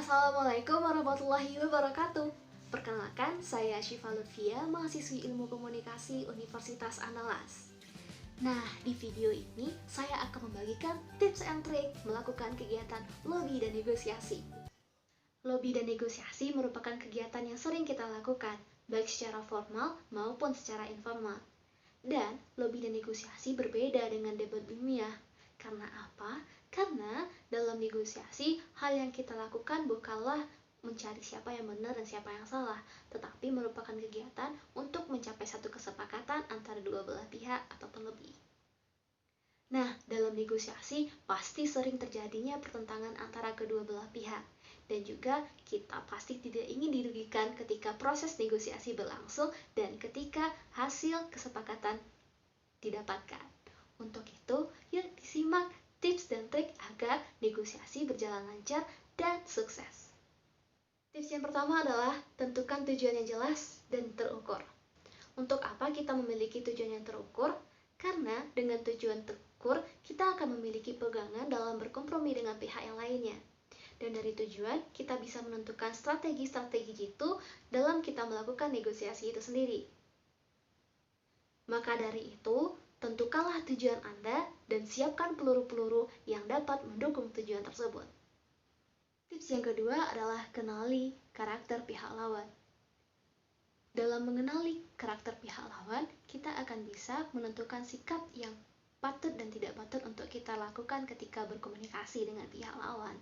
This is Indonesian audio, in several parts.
Assalamualaikum warahmatullahi wabarakatuh. Perkenalkan, saya Syifa Lutfia, mahasiswi Ilmu Komunikasi Universitas Andalas. Nah, di video ini saya akan membagikan tips and trik melakukan kegiatan lobby dan negosiasi. Lobby dan negosiasi merupakan kegiatan yang sering kita lakukan, baik secara formal maupun secara informal. Dan lobby dan negosiasi berbeda dengan debat ilmiah. Karena apa? Karena dalam negosiasi, hal yang kita lakukan bukanlah mencari siapa yang benar dan siapa yang salah, tetapi merupakan kegiatan untuk mencapai satu kesepakatan antara dua belah pihak ataupun lebih. Nah, dalam negosiasi pasti sering terjadinya pertentangan antara kedua belah pihak. Dan juga kita pasti tidak ingin dirugikan ketika proses negosiasi berlangsung dan ketika hasil kesepakatan didapatkan. Untuk itu, yuk disimak tips dan trik agar negosiasi berjalan lancar dan sukses. Tips yang pertama adalah tentukan tujuan yang jelas dan terukur. Untuk apa kita memiliki tujuan yang terukur? Karena dengan tujuan terukur, kita akan memiliki pegangan dalam berkompromi dengan pihak yang lainnya. Dan dari tujuan, kita bisa menentukan strategi-strategi jitu dalam kita melakukan negosiasi itu sendiri. Maka dari itu, tentukanlah tujuan Anda dan siapkan peluru-peluru yang dapat mendukung tujuan tersebut. Tips yang kedua adalah kenali karakter pihak lawan. Dalam mengenali karakter pihak lawan, kita akan bisa menentukan sikap yang patut dan tidak patut untuk kita lakukan ketika berkomunikasi dengan pihak lawan.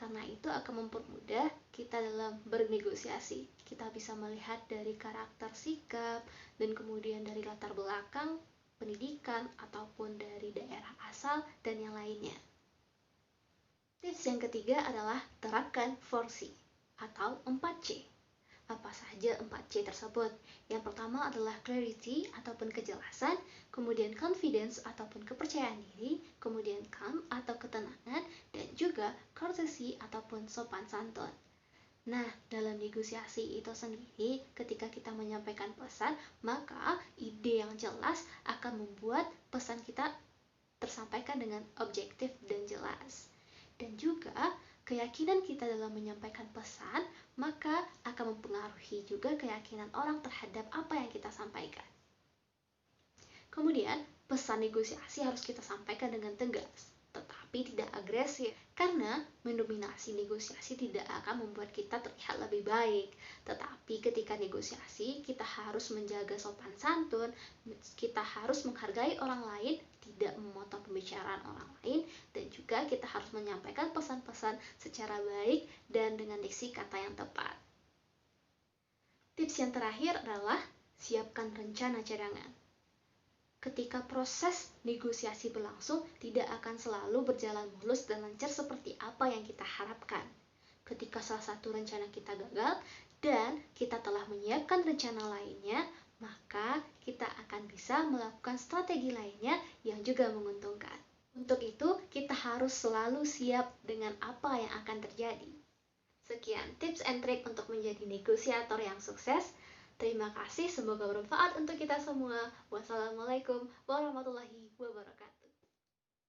Karena itu akan mempermudah kita dalam bernegosiasi. Kita bisa melihat dari karakter sikap dan kemudian dari latar belakang, pendidikan, ataupun dari daerah asal dan yang lainnya. Tips yang ketiga adalah terapkan 4C atau 4C. Apa saja 4C tersebut? Yang pertama adalah clarity ataupun kejelasan, kemudian confidence ataupun kepercayaan diri, kemudian calm atau ketenangan, dan juga courtesy ataupun sopan santun. Nah, dalam negosiasi itu sendiri, ketika kita menyampaikan pesan, maka ide yang jelas akan membuat pesan kita tersampaikan dengan objektif dan jelas. Dan juga keyakinan kita dalam menyampaikan pesan, maka akan mempengaruhi juga keyakinan orang terhadap apa yang kita sampaikan. Kemudian, pesan negosiasi harus kita sampaikan dengan tegas, tetapi tidak agresif, karena mendominasi negosiasi tidak akan membuat kita terlihat lebih baik. Tetapi ketika negosiasi, kita harus menjaga sopan santun, kita harus menghargai orang lain, tidak memotong pembicaraan orang lain, dan juga kita harus menyampaikan pesan-pesan secara baik dan dengan diksi kata yang tepat. Tips yang terakhir adalah siapkan rencana cadangan. Ketika proses negosiasi berlangsung, tidak akan selalu berjalan mulus dan lancar seperti apa yang kita harapkan. Ketika salah satu rencana kita gagal dan kita telah menyiapkan rencana lainnya, maka kita akan bisa melakukan strategi lainnya yang juga menguntungkan. Untuk itu, kita harus selalu siap dengan apa yang akan terjadi. Sekian tips and trik untuk menjadi negosiator yang sukses. Terima kasih, semoga bermanfaat untuk kita semua. Wassalamualaikum warahmatullahi wabarakatuh.